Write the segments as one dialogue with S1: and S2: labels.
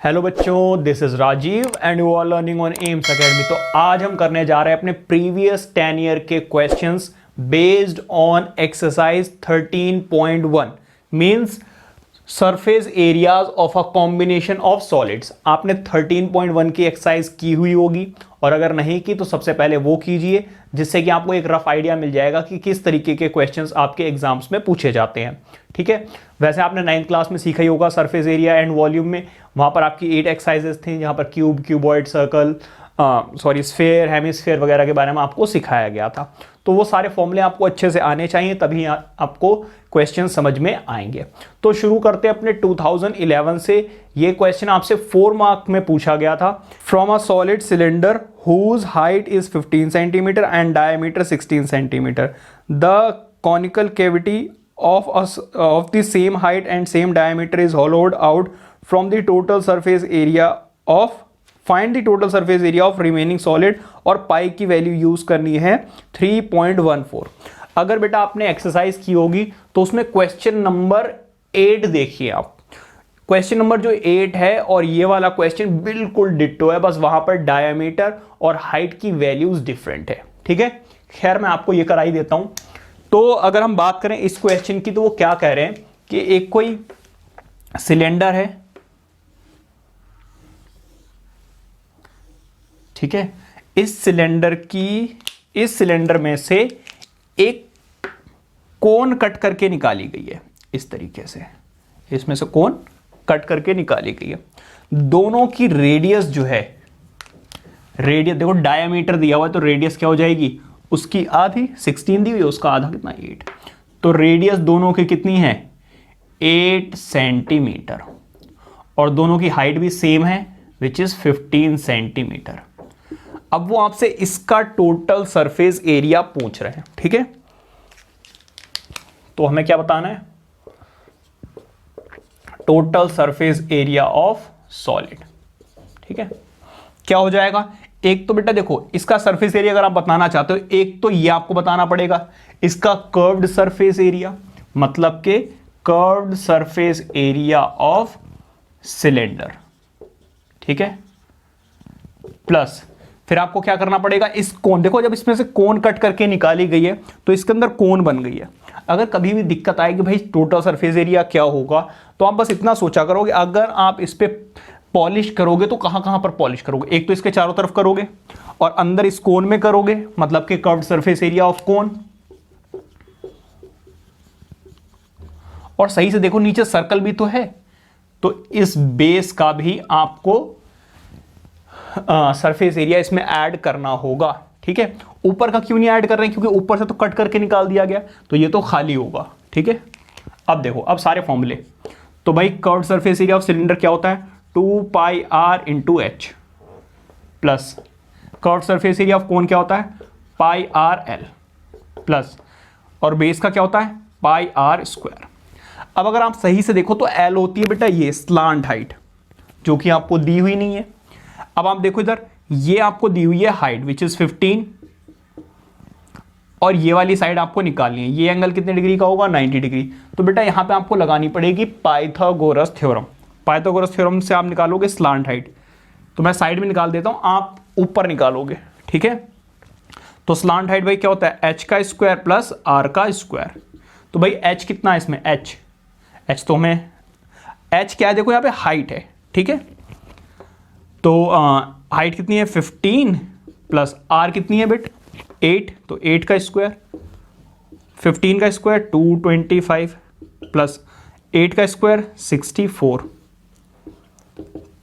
S1: Hello बच्चों, this is Rajiv and you are learning on Aims Academy. तो आज हम करने जा रहे हैं अपने प्रीवियस 10 ईयर के questions based on exercise 13.1 means surface areas of a combination of solids. आपने 13.1 की एक्सरसाइज की हुई होगी और अगर नहीं की तो सबसे पहले वो कीजिए, जिससे कि आपको एक रफ आइडिया मिल जाएगा कि किस तरीके के क्वेश्चंस आपके एग्जाम्स में पूछे जाते हैं। ठीक है, वैसे आपने 9th क्लास में सीखा ही होगा सरफेस एरिया एंड वॉल्यूम में। वहां पर आपकी 8 एक्सरसाइजेस थी जहां पर cube, cuboid, circle, sphere, hemisphere वगैरह के बारे में आपको सिखाया गया था। तो वो सारे फॉर्मूले आपको अच्छे से आने चाहिए, तभी आपको क्वेश्चन समझ में आएंगे। तो शुरू करते हैं अपने 2011 से। ये क्वेश्चन आपसे 4 मार्क में पूछा गया था। From a solid cylinder whose height is 15 centimetre and diameter 16 centimetre, the conical cavity of the same height and same diameter is hollowed out from the total surface area of find the total surface area of remaining solid और pi की value use करनी है 3.14। अगर बेटा आपने exercise की होगी तो उसमें क्वेश्चन नंबर 8 देखिए आप। क्वेश्चन नंबर जो 8 है और ये वाला क्वेश्चन बिल्कुल डिट्टो है, बस वहां पर डायमीटर और हाइट की वैल्यूज डिफरेंट है। ठीक है, खैर मैं आपको ये करा ही देता हूं। तो अगर हम बात करें इस क्वेश्चन की तो वो क्या कह रहे हैं कि एक कोई सिलेंडर है, ठीक है, इस सिलेंडर में से एक कोन कट करके निकाली गई है। इस तरीके से इसमें से कोन कट करके निकाली गई है। दोनों की रेडियस जो है, रेडियस देखो डायमीटर दिया हुआ है तो रेडियस क्या हो जाएगी, उसकी आधी 16 दी हुई है, उसका आधा कितना 8। तो रेडियस दोनों की कितनी है 8 सेंटीमीटर और दोनों की हाइट भी सेम है विच इज 15 सेंटीमीटर। अब वो आपसे इसका टोटल सरफेस एरिया पूछ रहे हैं। ठीक है, तो हमें क्या बताना है, total surface area of solid. ठीक है, क्या हो जाएगा, एक तो बेटा देखो इसका सरफेस एरिया अगर आप बताना चाहते हो, एक तो ये आपको बताना पड़ेगा इसका कर्व्ड सरफेस एरिया, मतलब के curved surface area of cylinder. ठीक है, प्लस फिर आपको क्या करना पड़ेगा, इस कोन देखो जब इसमें से कोन कट करके निकाली गई है तो इसके अंदर कोन बन गई है। अगर कभी भी दिक्कत आएगी भाई टोटल सरफेस एरिया क्या होगा, तो आप बस इतना सोचा करोगे अगर आप इस पे पॉलिश करोगे तो कहां कहां पर पॉलिश करोगे, एक तो इसके चारों तरफ करोगे और अंदर इस कोन में करोगे, मतलब कि कर्व्ड सरफेस एरिया ऑफ कोन। और सही से देखो नीचे सर्कल भी तो है, तो इस बेस का भी आपको सरफेस एरिया इसमें ऐड करना होगा। ठीक है, ऊपर का क्यों नहीं ऐड कर रहे हैं, क्योंकि ऊपर से तो कट करके निकाल दिया गया, तो ये तो खाली होगा। ठीक है, अब देखो अब सारे फॉर्मूले, तो भाई curved surface area of cylinder क्या होता है 2 pi r into h, plus curved surface area of cone क्या होता है पाई आर एल, प्लस और बेस का क्या होता है पाई आर स्क्वायर। अब अगर आप सही से देखो तो एल होती है बेटा ये स्लांट हाइट, जो कि आपको दी हुई नहीं है। अब आप देखो इधर ये आपको दी हुई है हाइट विच इज 15 और ये वाली साइड आपको निकालनी है। ये एंगल कितने डिग्री का होगा 90 डिग्री। तो बेटा यहां पे आपको लगानी पड़ेगी पाइथागोरस थ्योरम। पाइथागोरस थ्योरम से आप निकालोगे स्लांट हाइट, तो मैं साइड में निकाल देता हूं, आप ऊपर निकालोगे। ठीक है, तो स्लांट हाइट भाई क्या होता है एच का स्क्वायर प्लस आर का स्क्वायर। तो भाई एच कितना है इसमें एच तो हमें एच क्या है देखो यहां पे हाइट है। ठीक है, तो हाइट कितनी है 15 प्लस आर कितनी है बेट 8, तो 8 का स्क्वायर, 15 का स्क्वायर 225 प्लस 8 का स्क्वायर 64,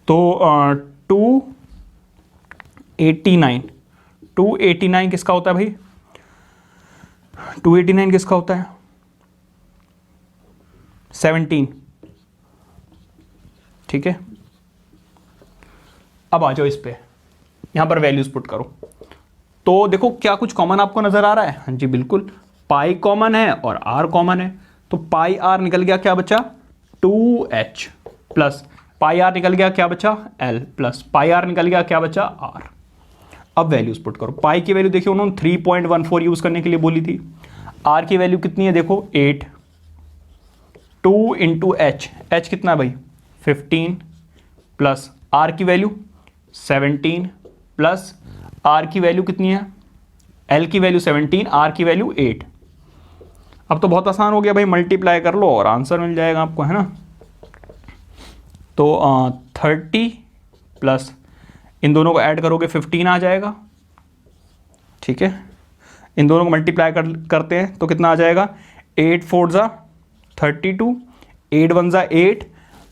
S1: तो 289 किसका होता है भाई 289 किसका होता है 17। ठीक है, अब आ जाओ इस पे, यहां पर वैल्यूज पुट करो। तो देखो क्या कुछ कॉमन आपको नजर आ रहा है, हाँ जी बिल्कुल, पाई कॉमन है और आर कॉमन है, तो पाई आर निकल गया क्या बचा 2h प्लस पाई आर निकल गया क्या बचा l प्लस पाई आर निकल गया क्या बचा r। अब वैल्यूज पुट करो, पाई की वैल्यू देखिए उन्होंने 3.14 यूज करने के लिए बोली थी, r की वैल्यू कितनी है देखो 8, 2 इंटू एच, एच कितना है भाई 15 प्लस आर की वैल्यू 17 प्लस आर की वैल्यू कितनी है, एल की वैल्यू 17, आर की वैल्यू 8। अब तो बहुत आसान हो गया भाई, मल्टीप्लाई कर लो और आंसर मिल जाएगा आपको, है ना। तो 30 प्लस इन दोनों को ऐड करोगे 15 आ जाएगा, ठीक है। इन दोनों को मल्टीप्लाई करते हैं तो कितना आ जाएगा, 8 4 ज़ा 32, 8 1 ज़ा 8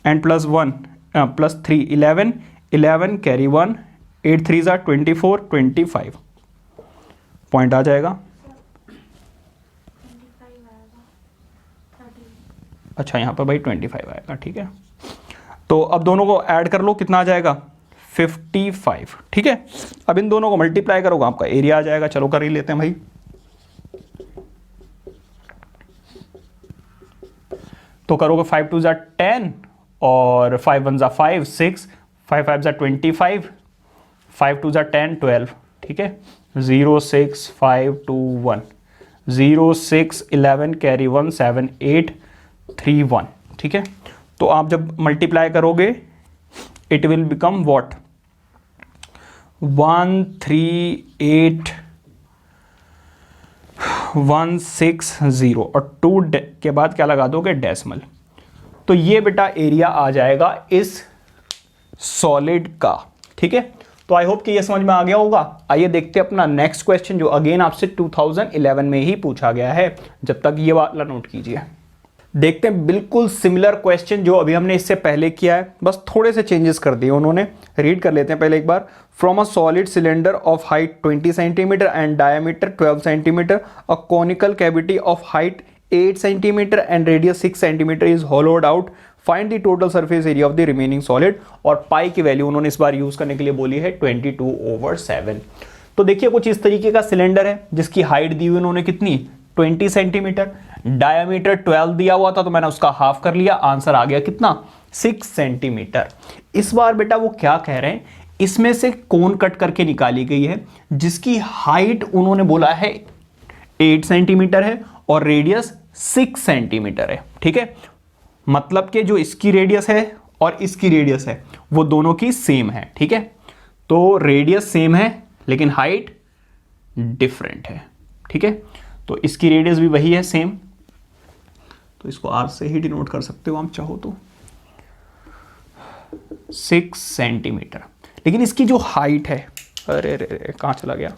S1: एंड प्लस 1 प्लस 3 11, 11 कैरी 1, 8 3 ज़ा 24, 25 पॉइंट आ जाएगा। अच्छा यहाँ पर भाई 25 आएगा, ठीक है। तो अब दोनों को ऐड कर लो, कितना आ जाएगा 55, ठीक है। अब इन दोनों को मल्टीप्लाई करोगे आपका एरिया आ जाएगा। चलो कर ही लेते हैं भाई। तो करोगे 5 2 ज़ा 10 और 5 1 ज़ा 5 6, 5 5 ज़ा 25, 5 2 ज़ा 10 12, ठीक है। 0 6 5 2 1, 0 6 11 कैरी 1 7 8 3 1, ठीक है। तो आप जब मल्टीप्लाई करोगे इट विल बिकम व्हाट 138 और 2 के बाद क्या लगा दोगे, डेसिमल। तो ये बेटा एरिया आ जाएगा इस सॉलिड का, ठीक है। तो आई होप कि ये समझ में आ गया होगा। आइए देखते हैं अपना नेक्स्ट क्वेश्चन, जो अगेन आपसे 2011 में ही पूछा गया है। जब तक ये वाला नोट कीजिए, देखते हैं बिल्कुल सिमिलर क्वेश्चन जो अभी हमने इससे पहले किया है, बस थोड़े से चेंजेस कर दिए उन्होंने। रीड कर लेते हैं पहले एक बार। From a solid cylinder of height 20 centimetre and diameter 12 centimetre, a conical cavity of height 8 centimetre and radius 6 centimetre is hollowed out, find the total surface area of the remaining solid. और pi की value उन्होंने इस बार use करने के लिए बोली है 22/7। तो देखिए कुछ इस तरीके का सिलेंडर है जिसकी हाइट दी हुई उन्होंने कितनी, 20 सेंटीमीटर, डायमीटर 12 दिया हुआ था तो मैंने उसका हाफ कर लिया, आंसर आ गया कितना, 6 सेंटीमीटर। इस बार बेटा वो क्या कह रहे हैं, इसमें से कोन कट करके निकाली गई है जिसकी हाइट उन्होंने बोला है 8 सेंटीमीटर है और रेडियस 6 सेंटीमीटर है, ठीक है। मतलब कि जो इसकी रेडियस है और इसकी रेडियस है वो दोनों की सेम है, ठीक है। तो रेडियस सेम है लेकिन हाइट डिफरेंट है, ठीक है। तो इसकी रेडियस भी वही है सेम, तो इसको आर से ही डिनोट कर सकते हो आप चाहो तो, 6 सेंटीमीटर। लेकिन इसकी जो हाइट है, अरे रे कहां चला गया,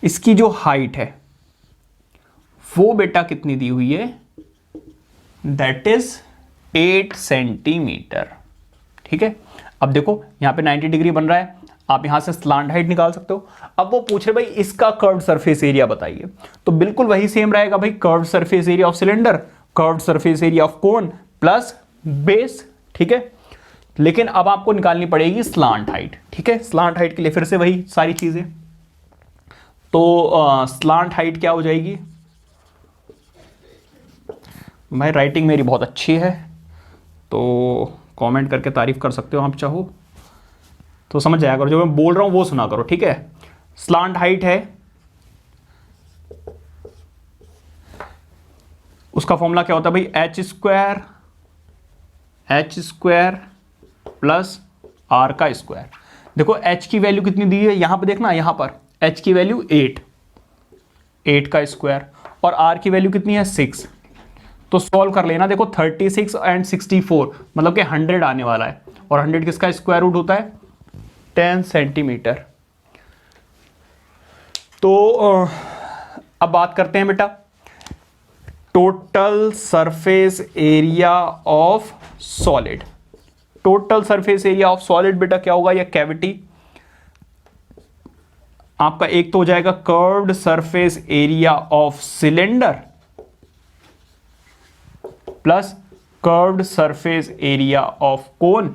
S1: इसकी जो हाइट है वो बेटा कितनी दी हुई है, दैट इज 8 सेंटीमीटर, ठीक है। अब देखो यहां पे 90 डिग्री बन रहा है, आप यहां से स्लांट हाइट निकाल सकते हो। अब वो पूछ रहे भाई इसका कर्व्ड सरफेस एरिया बताइए, तो बिल्कुल वही सेम रहेगा भाई, curved surface area of cylinder, curved surface area of cone plus base, ठीक है। लेकिन अब आपको निकालनी पड़ेगी स्लांट हाइट, ठीक है। स्लांट हाइट के लिए फिर से वही सारी चीजें, तो स्लांट हाइट क्या हो जाएगी, भाई राइटिंग मेरी बहुत अच्छी है तो कमेंट करके तारीफ कर सकते हो आप चाहो तो, समझ जाया करो जो मैं बोल रहा हूं वो सुना करो, ठीक है। स्लांट हाइट है, उसका फॉर्मूला क्या होता है भाई, एच स्क्वायर प्लस आर का स्क्वायर। देखो एच की वैल्यू कितनी दी है यहां पे, देखना यहां पर एच की वैल्यू 8 का स्क्वायर और आर की वैल्यू कितनी है 6। तो सॉल्व कर लेना, देखो 36 एंड 64 मतलब कि 100 आने वाला है, और 100 किसका स्क्वायर रूट होता है 10 सेंटीमीटर। तो अब बात करते हैं बेटा total surface area of solid. Total surface area of solid बेटा क्या होगा, या कैविटी आपका एक तो हो जाएगा curved surface area of cylinder plus curved surface area of cone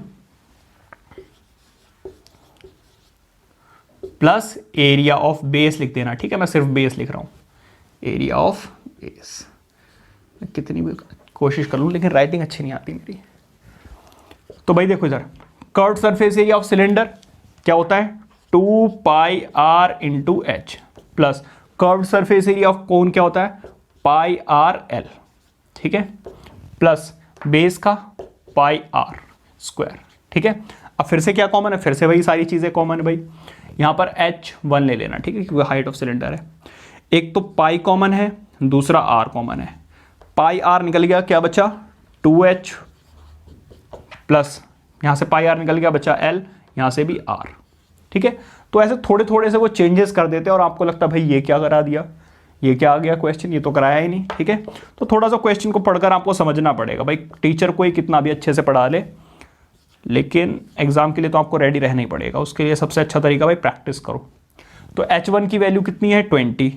S1: plus area of base लिख देना, ठीक है। मैं सिर्फ बेस लिख रहा हूं, एरिया ऑफ बेस। मैं कितनी भी कोशिश कर लूं लेकिन राइटिंग अच्छी नहीं आती मेरी। तो भाई देखो इधर curved surface area of cylinder क्या होता है 2 pi r into h, plus curved surface area of cone क्या होता है पाई आर एल, ठीक है, प्लस बेस का पाई आर स्क्वायर, ठीक है। अब फिर से क्या कॉमन है, फिर से वही सारी चीजें कॉमन है भाई। यहां पर H1 ले लेना, ठीक है, क्योंकि हाइट ऑफ सिलेंडर है। एक तो पाई कॉमन है, दूसरा R कॉमन है। पाई R निकल गया, क्या बचा 2H प्लस यहां से पाई R निकल गया, बचा L, यहां से भी R, ठीक है। तो ऐसे थोड़े थोड़े से वो चेंजेस कर देते हैं और आपको लगता है भाई ये क्या करा दिया, ये क्या आ गया क्वेश्चन, ये तो कराया ही नहीं, ठीक है। तो थोड़ा सा क्वेश्चन को पढ़कर आपको समझना पड़ेगा भाई। टीचर कोई कितना भी अच्छे से पढ़ा ले, लेकिन एग्जाम के लिए तो आपको रेडी रहना ही पड़ेगा। उसके लिए सबसे अच्छा तरीका भाई प्रैक्टिस करो। तो H1 की वैल्यू कितनी है 20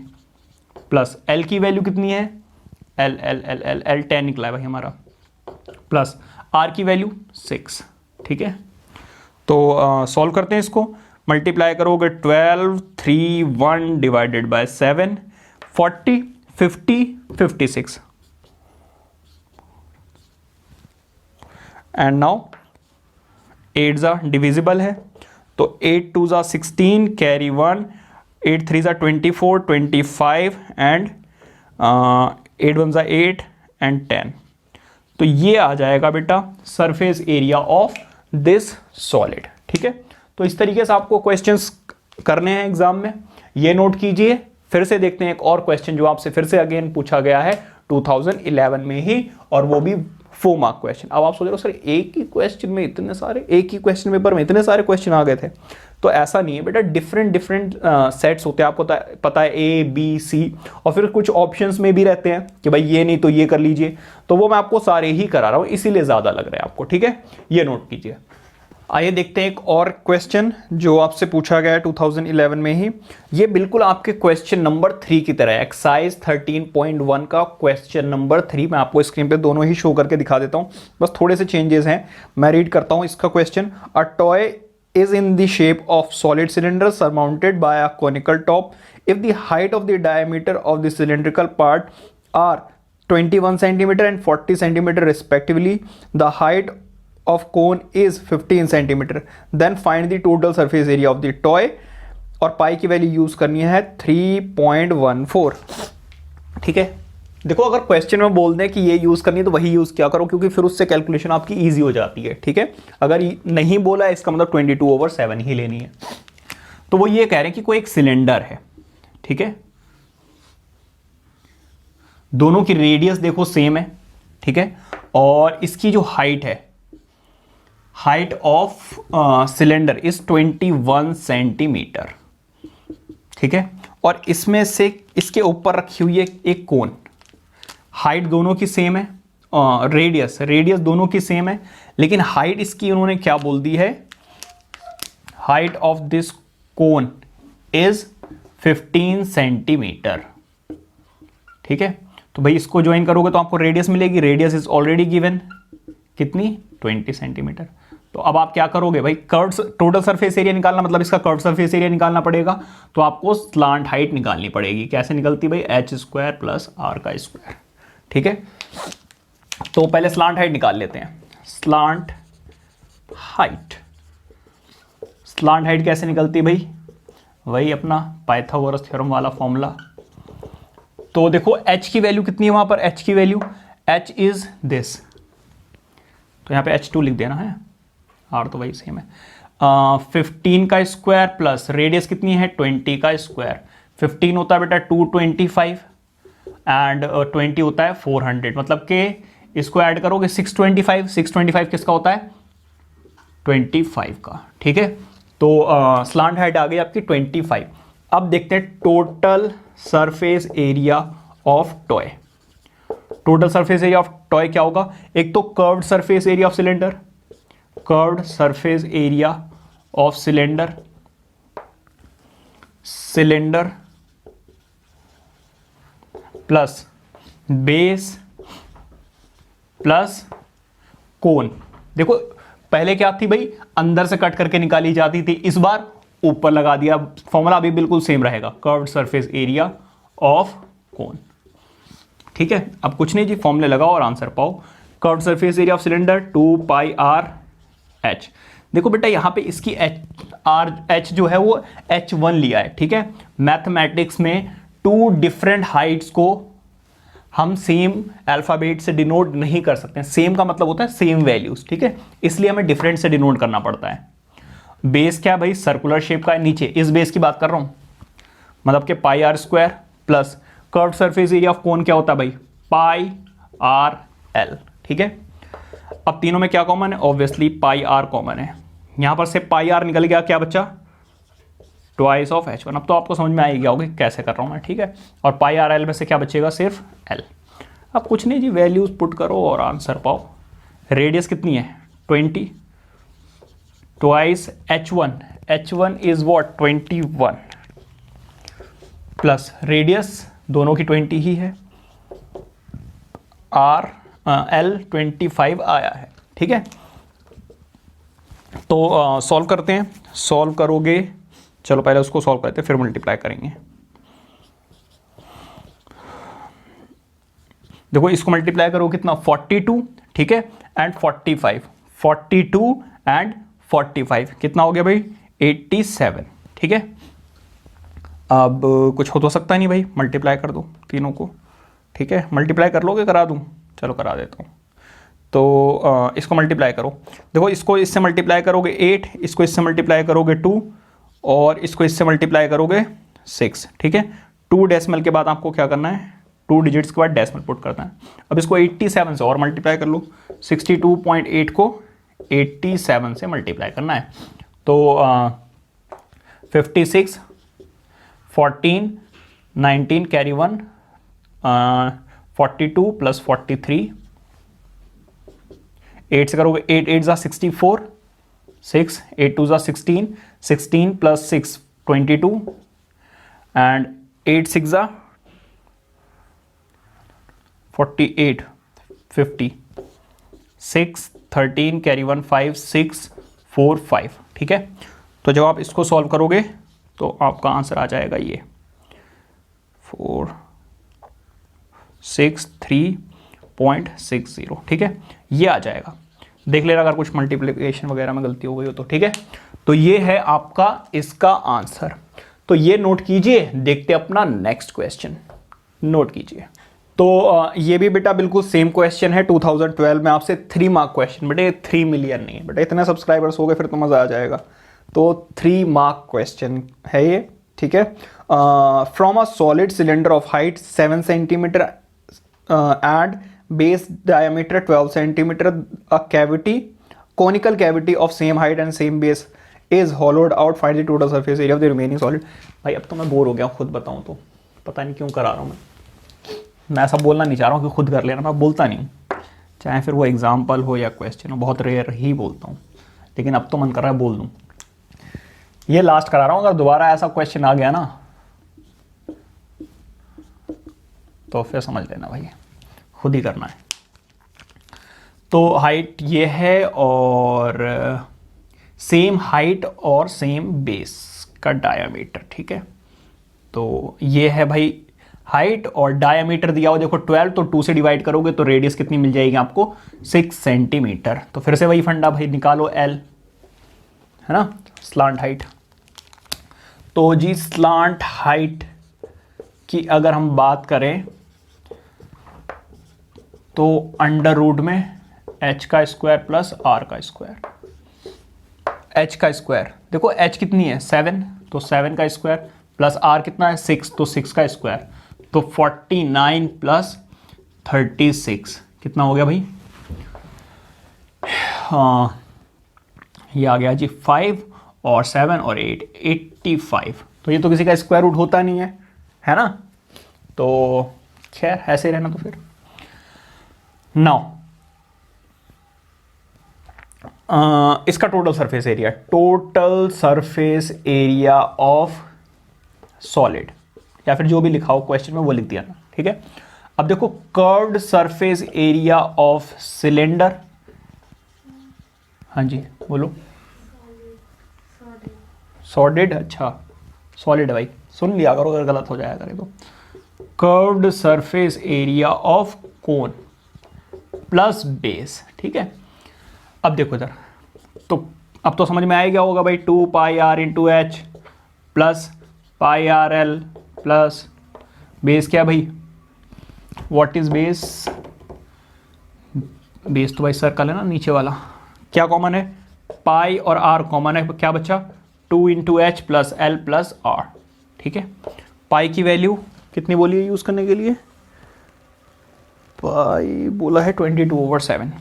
S1: प्लस L की वैल्यू कितनी है L 10 निकला है भाई हमारा, प्लस R की वैल्यू 6, ठीक है। तो सॉल्व करते हैं इसको। मल्टीप्लाई करोगे 12 3 1 डिवाइडेड बाय 7 40 50 56 एंड नाउ 8 जा डिविजिबल है, तो 8 2 जा 16 कैरी 1, 8 3 जा 24 25 एंड 8 1 जा 8 एंड 10। तो ये आ जाएगा बेटा surface area of this solid, ठीक है। तो इस तरीके से आपको क्वेश्चंस करने हैं एग्जाम में, ये नोट कीजिए। फिर से देखते हैं एक और क्वेश्चन जो आपसे फिर से अगेन पूछा गया है 2011 में ही, और वो भी 4 मार्क क्वेश्चन। अब आप सोच रहे हो सर एक ही क्वेश्चन में इतने सारे, एक ही क्वेश्चन पेपर में इतने सारे क्वेश्चन आ गए थे। तो ऐसा नहीं है बेटा, डिफरेंट सेट्स होते हैं, आपको पता है A B C, और फिर कुछ ऑप्शंस में भी रहते हैं कि भाई ये नहीं तो ये कर लीजिए। तो वो मैं आपको सारे ही करा रहा हूँ, इसीलिए ज्यादा लग रहा है आपको, ठीक है। ये नोट कीजिए। आइए देखते हैं एक और क्वेश्चन जो आपसे पूछा गया है 2011 में ही। ये बिल्कुल आपके क्वेश्चन नंबर 3 की तरह है, एक्सरसाइज 13.1 का क्वेश्चन नंबर 3। मैं आपको स्क्रीन पे दोनों ही शो करके दिखा देता हूं, बस थोड़े से चेंजेस हैं। मैं रीड करता हूं इसका question. A toy is in the shape of solid cylinder surmounted by a conical top. If the height of the diameter of the cylindrical part are 21 centimeter and 40 centimeter respectively, the height of cone is 15 centimeter. Then find the total surface area of the toy. और pi की value use करनी है 3.14, ठीक है। देखो अगर question में बोल दें कि ये यूज करनी है तो वही यूज क्या करो, क्योंकि फिर उससे कैलकुलेशन आपकी इजी हो जाती है, ठीक है। अगर नहीं बोला है इसका मतलब 22/7 ही लेनी है। तो वो ये कह रहे हैं कि कोई एक सिलेंडर है, ठीक है, दोनों की रेडियस देखो सेम है, ठीक है, और इसकी जो हाइट है, height of cylinder is 21 centimetre, ठीक है। और इसमें से इसके ऊपर रखी हुई है एक कोन, हाइट दोनों की सेम है, रेडियस दोनों की सेम है, लेकिन हाइट इसकी उन्होंने क्या बोल दी है, height of this cone is 15 centimetre, ठीक है। तो भाई इसको ज्वाइन करोगे तो आपको रेडियस मिलेगी, रेडियस इज ऑलरेडी गिवन, कितनी 20 सेंटीमीटर। तो अब आप क्या करोगे भाई, कर्व टोटल सरफेस एरिया निकालना, मतलब इसका कर्व सरफेस एरिया निकालना पड़ेगा। तो आपको स्लांट हाइट निकालनी पड़ेगी। कैसे निकलती भाई, h² प्लस r का स्क्वायर, ठीक है। तो पहले स्लांट हाइट निकाल लेते हैं। स्लांट हाइट कैसे निकलती भाई, वही अपना पाइथागोरस थ्योरम वाला फॉर्मूला। तो देखो h की वैल्यू कितनी है वहां पर, h की वैल्यू h इज दिस, तो यहां पे h2 लिख देना है, r तो वही सेम है। 15 का स्क्वायर प्लस रेडियस कितनी है 20 का स्क्वायर, 15 होता है बेटा 225 एंड 20 होता है 400, मतलब कि इसको ऐड करोगे 625 किसका होता है 25 का, ठीक है। तो स्लांट हाइट आ गई आपकी 25। अब देखते हैं total surface area of toy. Total surface area of toy क्या होगा, एक तो curved surface area of cylinder, curved surface area of cylinder plus base plus cone. देखो पहले क्या थी भाई, अंदर से कट करके निकाली जाती थी, इस बार ऊपर लगा दिया। फॉर्मूला अभी बिल्कुल सेम रहेगा, कर्व्ड सरफेस एरिया ऑफ कोन, ठीक है। अब कुछ नहीं जी, फॉर्मूले लगाओ और आंसर पाओ। Curved surface area of cylinder 2πr/h। देखो बेटा यहां पे इसकी h जो है वो h1 लिया है, ठीक है। मैथमेटिक्स में 2 डिफरेंट हाइट्स को हम सेम अल्फ़ाबेट से डिनोट नहीं कर सकते। सेम का मतलब होता है सेम वैल्यूज, ठीक है, इसलिए हमें डिफरेंट से डिनोट करना पड़ता है। बेस क्या भाई, सर्कुलर शेप का है, नीचे इस बेस की बात कर रहा हूं, मतलब कि pi r square plus curve surface area of cone क्या होता है भाई, पाई आर एल, ठीक है। अब तीनों में क्या कॉमन है, ऑब्वियसली पाई आर कॉमन है, यहां पर से पाई आर निकल गया, क्या बच्चा, ट्वाइस ऑफ H1। अब तो आपको समझ में आ ही गया होगा कैसे कर रहा हूं मैं, ठीक है। और पाई आर एल में से क्या बचेगा, सिर्फ L। अब कुछ नहीं जी, वैल्यूज पुट करो और आंसर पाओ। रेडियस कितनी है, 20, twice H1 is what, 21 plus radius दोनों की 20 ही है, L 25 आया है, ठीक है। तो सॉल्व करते हैं, सॉल्व करोगे, चलो पहले उसको सॉल्व करते हैं फिर मल्टीप्लाई करेंगे। देखो इसको मल्टीप्लाई करो कितना, 42, ठीक है, एंड 45, 42 एंड 45 कितना हो गया भाई, 87, ठीक है। अब कुछ हो तो सकता नहीं भाई, मल्टीप्लाई कर दो तीनों को, ठीक है। मल्टीप्लाई कर लोगे, करा दूं, चलो करा देता हूँ। तो इसको मल्टीप्लाई करो, देखो इसको इससे मल्टीप्लाई करोगे 8, इसको इससे मल्टीप्लाई करोगे 2, और इसको इससे मल्टीप्लाई करोगे 6, ठीक है। 2 डेसिमल के बाद आपको क्या करना है, 2 डिजिट्स के बाद डेसिमल पुट करना है। अब इसको 87 से और मल्टीप्लाई कर लो, 62.8 को 87 से मल्टीप्लाई करना है। तो 56, 14, 19 कैरी 1, 42 प्लस 43, 8 से करोगे 8 8 = 64, 6 8 2 = 16, 16 प्लस 6 22, एंड 8 6 = 48, 50, 6 13 कैरी 1 5 6 4 5, ठीक है। तो जब आप इसको सॉल्व करोगे तो आपका आंसर आ जाएगा ये 4 6 3.60, ठीक है, ये आ जाएगा। देख लेना अगर कुछ मल्टीप्लिकेशन वगैरह में गलती हो गई हो तो, ठीक है। तो ये है आपका इसका आंसर, तो ये नोट कीजिए। देखते अपना नेक्स्ट क्वेश्चन, नोट कीजिए। तो ये भी बेटा बिल्कुल सेम क्वेश्चन है, 2012 में आपसे 3 मार्क क्वेश्चन, बेटे 3 मिलियन नहीं है बेटा, इतने सब्सक्राइबर्स हो गए फिर तो मजा आ जाएगा। तो 3 मार्क क्वेश्चन है ये, ठीक है। From a solid cylinder of height 7 centimetre and base diameter 12 centimetre, a cavity, conical cavity of same height and same base is hollowed out, find the total surface area of the remaining solid। भाई अब तो मैं bore हो गया, खुद बताऊं तो, पता नहीं क्यों करा रहा हूं मैं ऐसा बोलना नहीं चाह रहा हूं कि खुद कर लेना, मैं बोलता नहीं हूं, चाहे फिर वो एग्जाम्पल हो या क्वेश्चन हो, बहुत रेयर ही बोलता हूं, लेकिन अब तो मन कर रहा है बोल दूं। ये लास्ट करा रहा हूं, अगर दोबारा ऐसा क्वेश्चन आ गया ना तो फिर समझ लेना भाई, खुद ही करना है। तो हाइट ये है और सेम हाइट और सेम बेस का डायामीटर, ठीक है। तो ये है भाई हाइट और डायामीटर दिया हुआ, देखो 12, तो 2 से डिवाइड करोगे तो रेडियस कितनी मिल जाएगी आपको, 6 सेंटीमीटर। तो फिर से वही फंडा भाई, निकालो L, है ना, स्लांट हाइट। तो जी स्लांट हाइट की अगर हम बात करें तो अंडर रूट में h का स्क्वायर प्लस r का स्क्वायर, h का स्क्वायर, देखो h कितनी है 7, तो 7 का स्क्वायर प्लस r कितना है 6, तो 6 का स्क्वायर, तो 49 प्लस 36 कितना हो गया भाई, हाँ ये आ गया जी 5 और 7 और 8, 85। तो ये तो किसी का स्क्वायर रूट होता नहीं है ना, तो खैर ऐसे रहना। तो फिर नाउ इसका total surface area, total surface area of solid, या फिर जो भी लिखा हो क्वेश्चन में वो लिख दिया ना, ठीक है। अब देखो curved surface area of cylinder, हाँ जी बोलो, सॉलिड, अच्छा सॉलिड है भाई, सुन लिया करो अगर गलत हो जाया करे तो। Curved surface area of cone plus base, ठीक है। अब देखो इधर, तो अब तो समझ में आ गया होगा भाई, 2 pi r into h plus pi r l plus base क्या भाई व्हाट इज बेस, बेस तो भाई सर्कल है ना नीचे वाला, क्या कॉमन है, पाई और आर कॉमन है, क्या बचा 2 into h plus l plus r, ठीक है। पाई की वैल्यू कितनी बोली है यूज करने के लिए, पाई बोला है 22/7,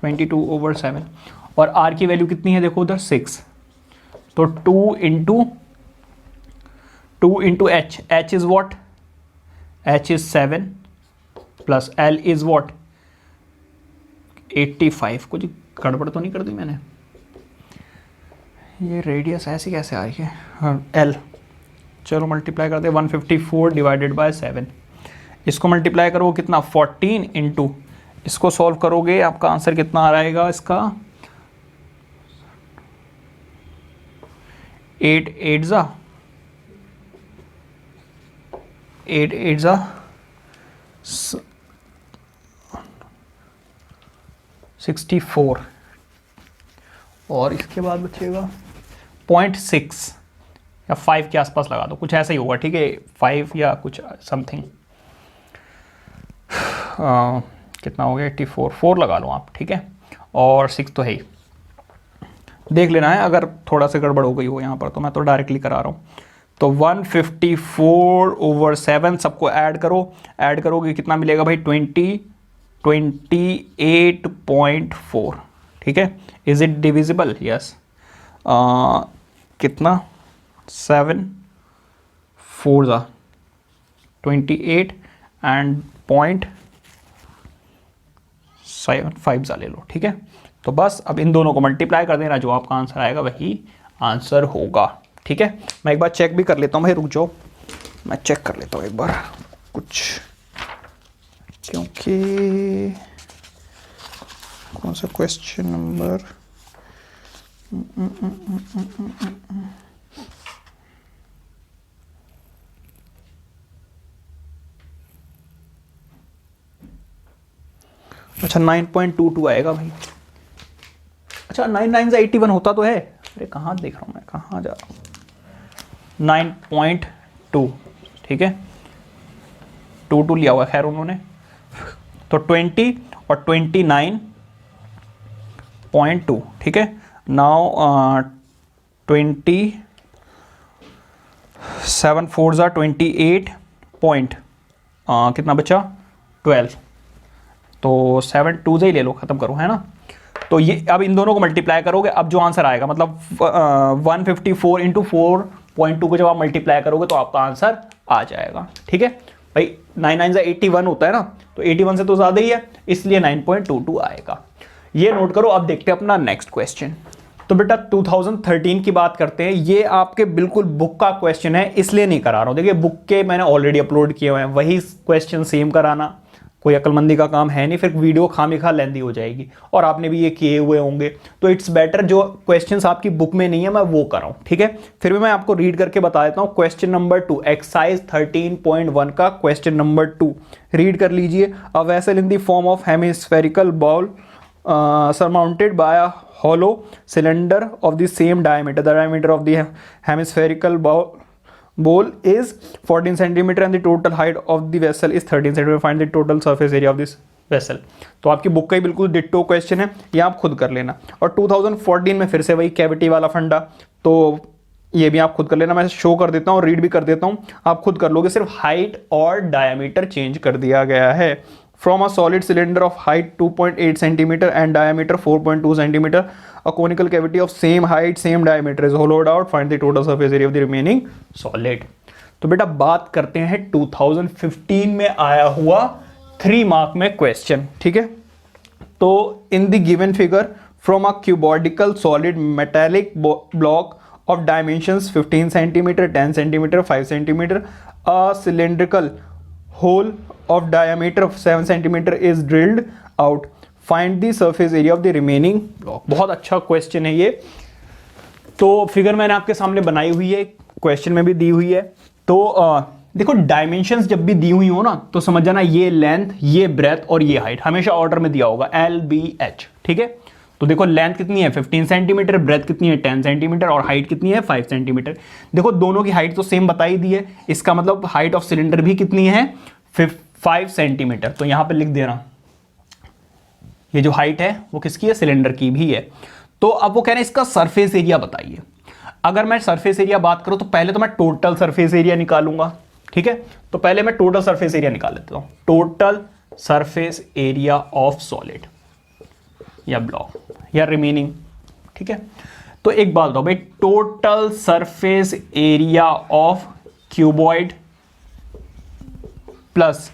S1: 22/7, और आर की वैल्यू कितनी है देखो उधर 6, तो 2 into H, H is what, H is 7 plus L is what 85, कुछ गड़बड़ तो नहीं कर दी मैंने, ये रेडियस ऐसी कैसे आ रही है, हाँ एल, चलो मल्टीप्लाई करते हैं 154 डिवाइडेड बाय 7, इसको मल्टीप्लाई करो कितना 14 इंटू, इसको सॉल्व करोगे आपका आंसर कितना आ रहेगा इसका 8 8 जा 64, और इसके बाद बचेगा 0.6 या 5 के आसपास लगा दो, कुछ ऐसा ही होगा, ठीक है 5 या कुछ समथिंग, कितना हो गया 84, 4 लगा लो आप, ठीक है, और 6 तो है ही, देख लेना है अगर थोड़ा सा गड़बड़ हो गई हो यहाँ पर, तो मैं तो डायरेक्टली करा रहा हूँ। तो 154/7 सबको ऐड करो, ऐड करोगे कितना मिलेगा भाई 28.4, ठीक है। इज इट डिविजिबल, यस, कितना 7 4 जा 28 एंड 0.75 जा ले लो, ठीक है। तो बस अब इन दोनों को मल्टीप्लाई कर देना, जो आपका आंसर आएगा वही आंसर होगा, ठीक है। मैं एक बार चेक भी कर लेता हूँ भाई, रुक जाओ मैं चेक कर लेता हूँ एक बार कुछ, क्योंकि कौन सा क्वेश्चन नंबर, अच्छा 9.22 आएगा भाई, अच्छा 9 81 होता तो है, अरे कहाँ देख रहा हूँ मैं, कहाँ जा रहा हूँ, 9.2, ठीक है 2 लिया हुआ खैर उन्होंने, तो 20 और 29.2, ठीक है। नाउ 27 4 जा 28 पॉइंट कितना बचा 12, तो 7 2 से ही ले लो, ख़त्म करो, है ना। तो ये अब इन दोनों को मल्टीप्लाई करोगे, अब जो आंसर आएगा मतलब 154 इंटू 4.2 को जब आप मल्टीप्लाई करोगे तो आपका आंसर आ जाएगा, ठीक है भाई। 9 9 से 81 होता है ना, तो 81 से तो ज़्यादा ही है, इसलिए 9.22 आएगा, ये नोट करो। अब देखते हैं अपना नेक्स्ट क्वेश्चन। तो बेटा 2013 की बात करते हैं, ये आपके बिल्कुल बुक का क्वेश्चन है, इसलिए नहीं करा रहा हूँ, देखिए बुक के मैंने ऑलरेडी अपलोड किए हुए हैं, वही क्वेश्चन सेम कराना कोई अक्लमंदी का काम है नहीं, फिर वीडियो खामिखा लेंदी हो जाएगी, और आपने भी ये किए हुए होंगे, तो इट्स बेटर जो क्वेश्चंस आपकी बुक में नहीं है मैं वो कराऊं, ठीक है। फिर भी मैं आपको रीड करके बता देता हूं। क्वेश्चन नंबर 2 एक्सरसाइज 13.1 का क्वेश्चन नंबर 2 रीड कर लीजिए। A vessel in the form of hemispherical ball surmounted by a hollow cylinder of the same diameter. The diameter of the hemispherical bowl is 14 centimeter and the total height of the vessel is 13 centimeter. Find the total surface area of this vessel. तो आपकी book का ही बिल्कुल ditto question है, ये आप खुद कर लेना। और 2014 में फिर से वही कैविटी वाला फंडा, तो ये भी आप खुद कर लेना, मैं शो कर देता हूँ, रीड भी कर देता हूँ, आप खुद कर लोगे, सिर्फ हाइट और डायमीटर चेंज कर दिया गया है। From a solid cylinder of height 2.8 centimeter and diameter 4.2 centimeter, a conical cavity of same height, same diameter is hollowed out. Find the total surface area of the remaining solid. तो बेटा बात करते हैं 2015 में आया हुआ 3 मार्क में question, ठीक है। तो in the given figure from a cuboidical solid metallic block of dimensions 15 centimeter, 10 centimeter, 5 centimeter, a cylindrical hole of diameter of 7 centimeter is drilled out. Find the surface area of the remaining block. बहुत अच्छा question है ये। तो figure मैंने आपके सामने बनाई हुई है, क्वेश्चन में भी दी हुई है। तो देखो डायमेंशंस जब भी दी हुई हो ना, तो समझ जाना ये लेंथ, ये ब्रेथ और ये हाइट हमेशा ऑर्डर में दिया होगा LBH, ठीक है। तो देखो लेंथ कितनी है 15 सेंटीमीटर, ब्रेथ कितनी है 10 सेंटीमीटर और हाइट कितनी है 5 सेंटीमीटर। देखो दोनों की हाइट तो सेम बताई दी है, इसका मतलब हाइट ऑफ सिलेंडर भी कितनी है 5 सेंटीमीटर, तो यहां पे लिख देना ये जो हाइट है वो किसकी है, सिलेंडर की भी है। तो अब वो कह रहे हैं इसका सरफेस एरिया बताइए। अगर मैं सरफेस एरिया बात करूं तो पहले तो मैं टोटल सरफेस एरिया निकालूंगा, ठीक है। तो पहले मैं टोटल सरफेस एरिया निकाल लेता हूं, total surface area of solid या ब्लॉक या रिमेनिंग, ठीक है। तो एक बात बताओ भाई, total surface area of cuboid plus,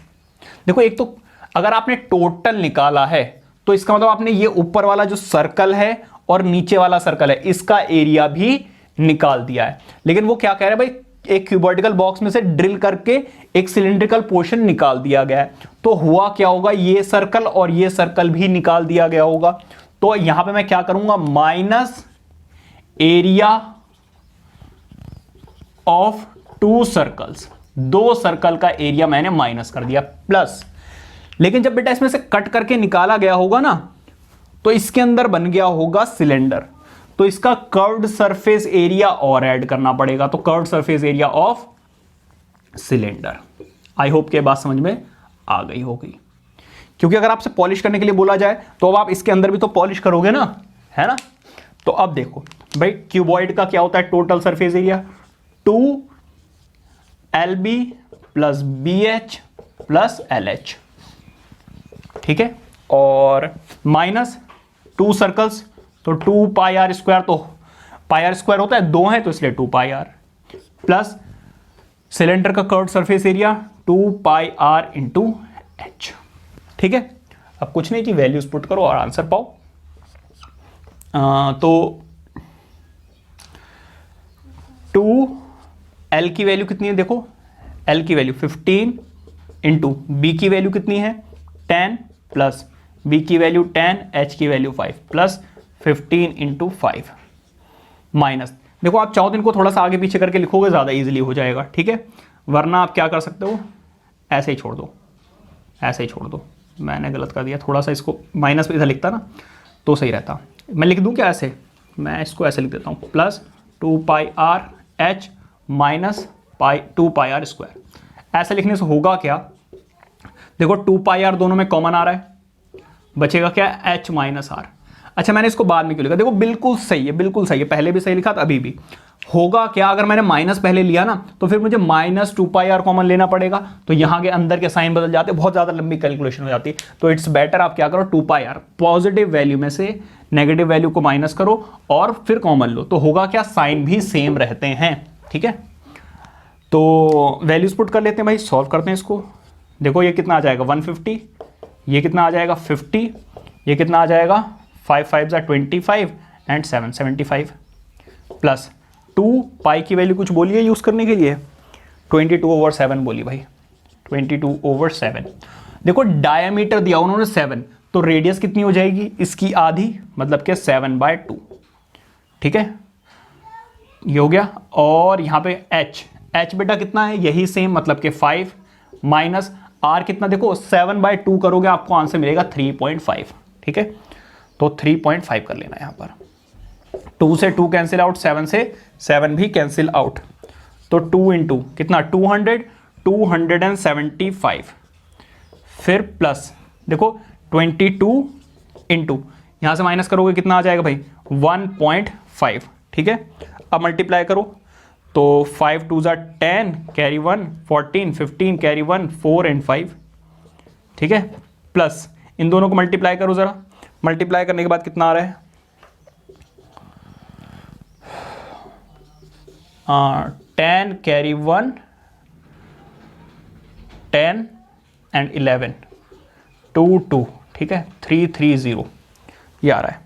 S1: देखो एक तो अगर आपने टोटल निकाला है तो इसका मतलब आपने ये ऊपर वाला जो सर्कल है और नीचे वाला सर्कल है इसका एरिया भी निकाल दिया है। लेकिन वो क्या कह रहे हैं भाई, एक क्यूबॉइडिकल बॉक्स में से ड्रिल करके एक सिलिंड्रिकल पोर्शन निकाल दिया गया है, तो हुआ क्या होगा, ये सर्कल और ये सर्कल भी निकाल दिया गया होगा। तो यहां पे मैं क्या करूंगा, minus area of 2 circles, 2 circle का एरिया मैंने माइनस कर दिया, प्लस, लेकिन जब बेटा इसमें से कट करके निकाला गया होगा ना तो इसके अंदर बन गया होगा सिलेंडर, तो इसका कर्व्ड सरफेस एरिया और ऐड करना पड़ेगा, तो curved surface area of cylinder. I hope के बात समझ में आ गई होगी, क्योंकि अगर आपसे पॉलिश करने के लिए बोला जाए तो अब आप इसके अंदर भी तो पॉलिश करोगे ना, है ना। तो अब देखो भाई, क्यूबॉइड का क्या होता है total surface area, 2LB plus BH plus LH, ठीक है, और माइनस 2 सर्कल्स, तो 2 पाई आर स्क्वायर, तो पाई आर स्क्वायर होता है 2 है तो इसलिए 2 पाई आर, प्लस सिलेंडर का curved surface area 2 pi r into h, ठीक है। अब कुछ नहीं कि वैल्यूज पुट करो और आंसर पाओ। तो 2L की वैल्यू कितनी है, देखो L की वैल्यू 15 इंटू B की वैल्यू कितनी है 10 प्लस B की वैल्यू 10, H की वैल्यू 5 प्लस 15 इंटू 5 माइनस, देखो आप चाहो तो इनको थोड़ा सा आगे पीछे करके लिखोगे ज़्यादा इजीली हो जाएगा, ठीक है। वरना आप क्या कर सकते हो, ऐसे ही छोड़ दो, ऐसे ही छोड़ दो, मैंने गलत कर दिया, थोड़ा सा इसको माइनस पे इधर लिखता ना तो सही रहता। मैं लिख दूं क्या ऐसे, मैं इसको ऐसे लिख देता हूँ, plus 2 pi r h minus 2 pi r square. ऐसे लिखने से होगा क्या, देखो 2 पाई आर दोनों में कॉमन आ रहा है, बचेगा क्या एच माइनस आर। अच्छा मैंने इसको बाद में क्यों लिखा, देखो बिल्कुल सही है, बिल्कुल सही है, पहले भी सही लिखा था अभी भी। होगा क्या, अगर मैंने माइनस पहले लिया ना तो फिर मुझे माइनस 2 पाई आर कॉमन लेना पड़ेगा, तो यहां के अंदर के साइन बदल जाते, बहुत ज्यादा लंबी कैलकुलेशन हो जाती है। तो इट्स बेटर आप क्या करो, 2 पाई आर पॉजिटिव वैल्यू में से नेगेटिव वैल्यू को माइनस करो और फिर कॉमन लो, तो होगा क्या, साइन भी सेम रहते हैं, ठीक है। तो वैल्यूज पुट कर लेते हैं भाई, सॉल्व करते हैं इसको। देखो ये कितना आ जाएगा 150, ये कितना आ जाएगा 50, ये कितना आ जाएगा 5 5 25 एंड 7 75 प्लस 2 पाई की वैल्यू कुछ बोलिए यूज करने के लिए, 22/7 बोली भाई, 22/7। देखो डायमीटर दिया उन्होंने 7, तो रेडियस कितनी हो जाएगी इसकी आधी, मतलब कि 7/2, ठीक है, ये हो गया। और यहां पे h बेटा कितना है, यही सेम, मतलब कि 5 माइनस r कितना, देखो 7/2 करोगे आपको आंसर मिलेगा 3.5, ठीक है। तो 3.5 कर लेना यहां पर, 2 से 2 कैंसिल आउट, 7 से 7 भी कैंसिल आउट, तो 2 इंटू कितना 200, 275, फिर प्लस देखो 22 इंटू यहां से माइनस करोगे कितना आ जाएगा भाई 1.5, ठीक है। अब मल्टीप्लाई करो, तो 5 2 10 कैरी 1 14 15 कैरी 1 4 एंड 5, ठीक है, प्लस इन दोनों को मल्टीप्लाई करो जरा, मल्टीप्लाई करने के बाद कितना आ रहा है 10 कैरी 1 10 एंड 11 2 2, ठीक है, 330 ये आ रहा है,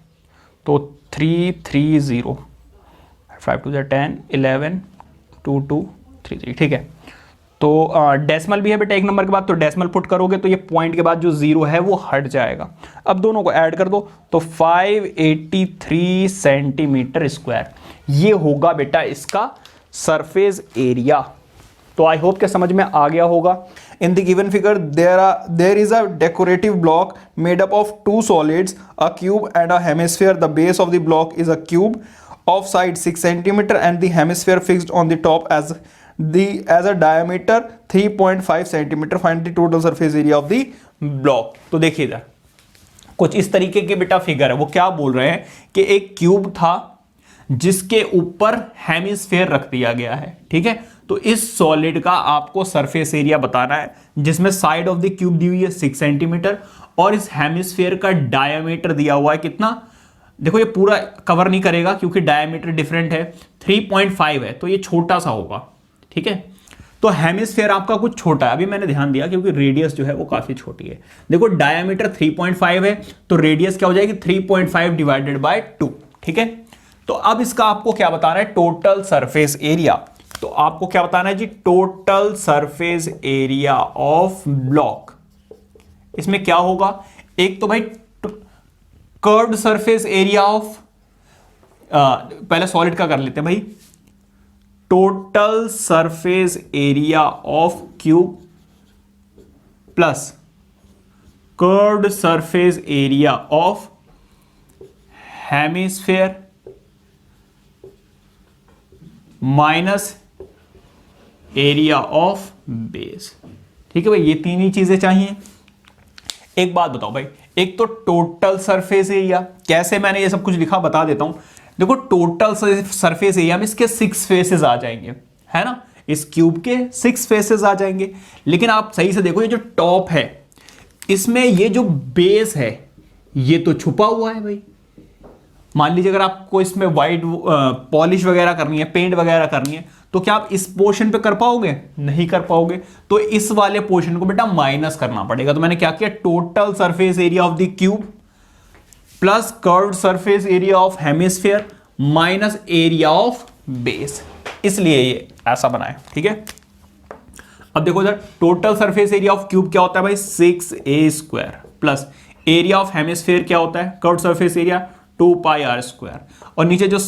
S1: तो 330 5 2 10 11 2 2 3 3, ठीक है। तो डेसिमल भी है बेटा एक नंबर के बाद, तो डेसिमल पुट करोगे तो ये पॉइंट के बाद जो जीरो है वो हट जाएगा। अब दोनों को ऐड कर दो तो 583 सेंटीमीटर स्क्वायर, ये होगा बेटा इसका सरफेस एरिया। तो आई होप के समझ में आ गया होगा। In the given figure there is a decorative block made up of 2 solids, a cube and a hemisphere. The base of the block is a cube of side 6 cm and the hemisphere fixed on the top as the as a diameter 3.5 centimetre, find the total surface area of the block. तो देखिए इधर कुछ इस तरीके के बेटा figure है। वो क्या बोल रहे हैं कि एक क्यूब था जिसके ऊपर हेमिस्फेयर रख दिया गया है, ठीक है। तो इस सॉलिड का आपको सरफेस एरिया बताना है, जिसमें साइड ऑफ द क्यूब दी हुई है 6 सेंटीमीटर और इस हेमिस्फेयर का डायमीटर दिया हुआ है कितना, देखो ये पूरा कवर नहीं करेगा क्योंकि डायमीटर डिफरेंट है, 3.5 है तो ये छोटा सा होगा, ठीक है। तो हेमिस्फेयर आपका कुछ छोटा है, अभी मैंने ध्यान दिया क्योंकि रेडियस जो है वो काफी छोटी है। देखो डायमीटर 3.5 है तो रेडियस क्या हो जाएगी 3.5 डिवाइडेड बाय 2, ठीक है। तो अब इसका आपको क्या बताना है, टोटल सरफेस एरिया। तो आपको क्या बताना है जी, total surface area of block. इसमें क्या होगा, एक तो भाई कर्व्ड सरफेस एरिया ऑफ, पहले सॉलिड का कर लेते हैं भाई, total surface area of cube plus curved surface area of hemisphere minus area of base, ठीक है भाई। ये तीन ही चीजें चाहिए। एक बात बताओ भाई, एक तो टोटल सरफेस एरिया, कैसे मैंने ये सब कुछ लिखा बता देता हूं। देखो टोटल सरफेस एरिया में इसके 6 फेसेस आ जाएंगे, है ना, इस क्यूब के 6 फेसेस आ जाएंगे। लेकिन आप सही से देखो, ये जो टॉप है इसमें ये जो बेस है ये तो छुपा हुआ है भाई। मान लीजिए अगर आपको इसमें वाइट पॉलिश वगैरह करनी है, पेंट वगैरह करनी है, तो क्या आप इस पोर्शन पे कर पाओगे, नहीं कर पाओगे। तो इस वाले पोर्शन को बेटा माइनस करना पड़ेगा। तो मैंने क्या किया, total surface area of the cube plus curved surface area of hemisphere minus area of base, इसलिए ये ऐसा बनाया, ठीक है। अब देखो इधर total surface area of cube क्या होता है भाई, 6a² plus area of hemisphere क्या होता है, कर्व्ड सरफेस एरिया 2πr², और नीचे जो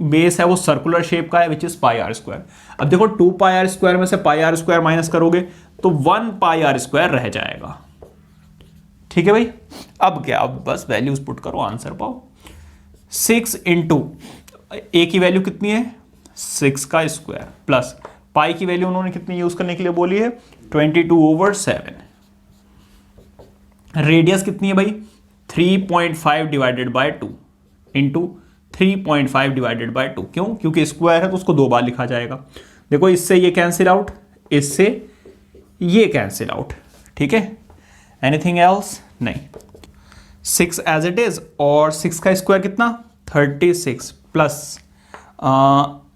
S1: बेस है वो सर्कुलर शेप का है विच इज πr²। अब देखो 2πr² में से πr² माइनस करोगे तो 1πr² रह जाएगा, ठीक है भाई। अब क्या, अब बस वैल्यूज पुट करो, आंसर पाओ। 6 इंटू ए की वैल्यू कितनी है 6 का स्क्वायर प्लस पाई की वैल्यू उन्होंने कितनी यूज करने के लिए बोली है 22/7। रेडियस कितनी है भाई 3.5 divided by 2 into 3.5 divided by 2। क्यों, क्योंकि स्क्वायर है तो उसको 2 बार लिखा जाएगा। देखो इससे ये कैंसिल आउट, इससे ये कैंसिल आउट, ठीक है। एनीथिंग एल्स नहीं, 6 एज इट इज, और 6 का स्क्वायर कितना 36 प्लस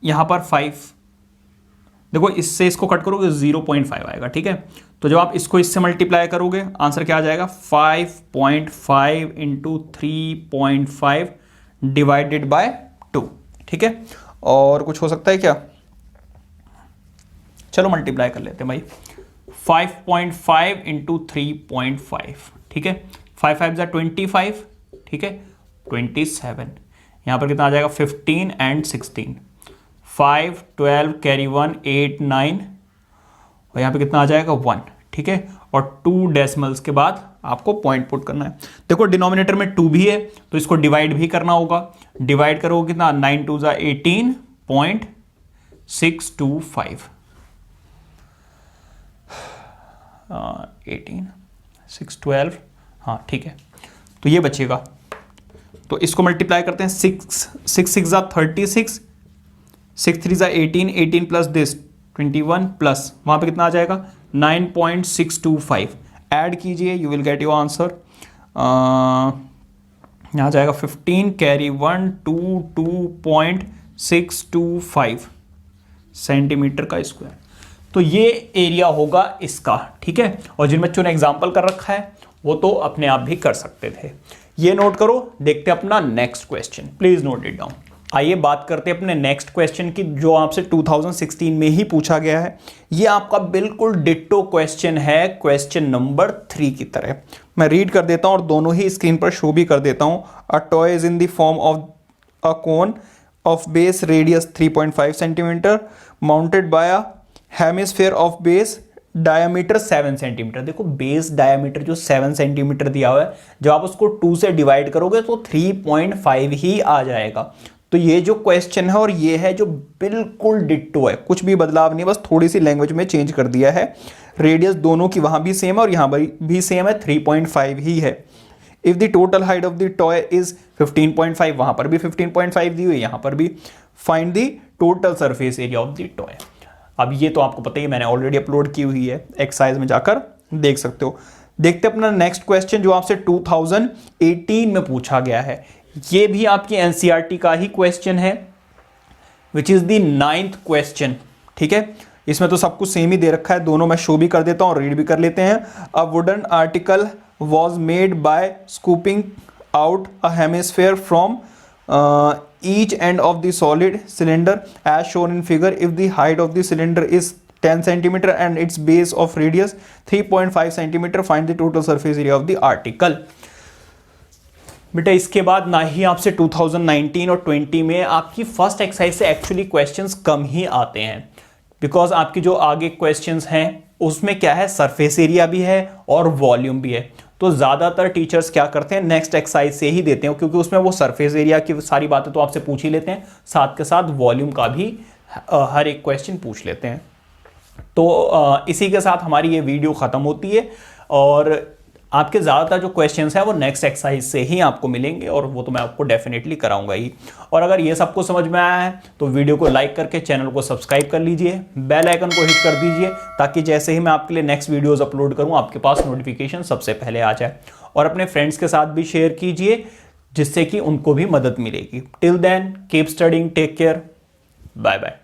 S1: यहां पर 5। देखो इससे इसको कट करोगे 0.5 आएगा, ठीक है। तो जब आप इसको इससे मल्टीप्लाई करोगे आंसर क्या आ जाएगा 5.5 इंटू 3.5 डिवाइडेड बाय 2, ठीक है। और कुछ हो सकता है क्या, चलो मल्टीप्लाई कर लेते हैं भाई, 5.5 इंटू 3.5, ठीक है। 5 5 जा 25, ठीक है, 27। यहां पर कितना आ जाएगा 15 एंड 16, 5 12 कैरी 1 8 9, और यहां पे कितना आ जाएगा 1, ठीक है। और 2 डेसिमल्स के बाद आपको पॉइंट पुट करना है। देखो डिनोमिनेटर में 2 भी है तो इसको डिवाइड भी करना होगा। डिवाइड करोगे कितना 9 2 जा 18.625, 18 6 12, हाँ ठीक है। तो ये बचेगा, तो इसको मल्टीप्लाई करते हैं 6 6 जा 36, 6 3 जा 18, 18 प्लस दिस 21 प्लस वहां पे कितना आ जाएगा 9.625। ऐड कीजिए, you will get your answer. यहाँ जाएगा 15 कैरी 1 2.625 सेंटीमीटर का स्क्वायर। तो ये एरिया होगा इसका, ठीक है। और जिन बच्चों ने एग्जाम्पल कर रखा है वो तो अपने आप भी कर सकते थे। ये नोट करो, देखते हैं अपना next question, please note it down. आइए बात करते हैं अपने नेक्स्ट क्वेश्चन की, जो आपसे 2016 में ही पूछा गया है। ये आपका बिल्कुल डिट्टो क्वेश्चन है, क्वेश्चन नंबर 3 की तरह। मैं रीड कर देता हूं और दोनों ही स्क्रीन पर शो भी कर देता हूं। A toy is in the form of a cone of base radius 3.5 centimetre mounted by a hemisphere of base diameter 7 centimetre. देखो बेस डायमीटर जो 7 सेंटीमीटर दिया हुआ है, जब आप उसको 2 से डिवाइड करोगे तो 3.5 ही आ जाएगा। तो ये जो क्वेश्चन है और ये है जो बिल्कुल डिट्टो है, कुछ भी बदलाव नहीं, बस थोड़ी सी लैंग्वेज में चेंज कर दिया है। रेडियस दोनों की वहां भी सेम है और यहां भी सेम है, 3.5 ही है। If the total height of the toy is 15.5, वहां पर भी 15.5 दी हुई है, यहां पर भी। Find the total surface area of the toy. अब ये तो आपको पता ही, मैंने ऑलरेडी अपलोड की हुई है, एक्सरसाइज में जाकर देख सकते हो। देखते हैं अपना नेक्स्ट क्वेश्चन जो आपसे 2018 में पूछा गया है। ये भी आपकी एनसीईआरटी का ही क्वेश्चन है, which is the 9th question. ठीक है, इसमें तो सब कुछ सेम ही दे रखा है, दोनों मैं शो भी कर देता हूं और रीड भी कर लेते हैं। A wooden article was made by scooping out a hemisphere from each end of the solid cylinder as shown in figure. If the height of the cylinder is 10 centimeter and its base of radius 3.5 centimeter, find the total surface area of the article. बेटा इसके बाद ना ही आपसे 2019 और 20 में आपकी first exercise से actually questions कम ही आते हैं, बिकॉज आपकी जो आगे क्वेश्चंस हैं उसमें क्या है, सरफेस एरिया भी है और वॉल्यूम भी है। तो ज़्यादातर टीचर्स क्या करते हैं, नेक्स्ट एक्सरसाइज से ही देते हैं, क्योंकि उसमें वो सरफेस एरिया की सारी बातें तो आपसे पूछ ही लेते हैं, साथ के साथ वॉल्यूम का भी हर एक क्वेश्चन पूछ लेते हैं। तो इसी के साथ हमारी ये वीडियो ख़त्म होती है और आपके ज़्यादातर जो क्वेश्चंस हैं वो नेक्स्ट एक्सरसाइज से ही आपको मिलेंगे और वो तो मैं आपको डेफिनेटली कराऊंगा ही। और अगर ये सबको समझ में आया है तो वीडियो को लाइक करके चैनल को सब्सक्राइब कर लीजिए, बेल आइकन को हिट कर दीजिए, ताकि जैसे ही मैं आपके लिए नेक्स्ट वीडियोज़ अपलोड करूँ आपके पास नोटिफिकेशन सबसे पहले आ जाए। और अपने फ्रेंड्स के साथ भी शेयर कीजिए, जिससे कि उनको भी मदद मिलेगी। Till then keep studying, take care, bye bye.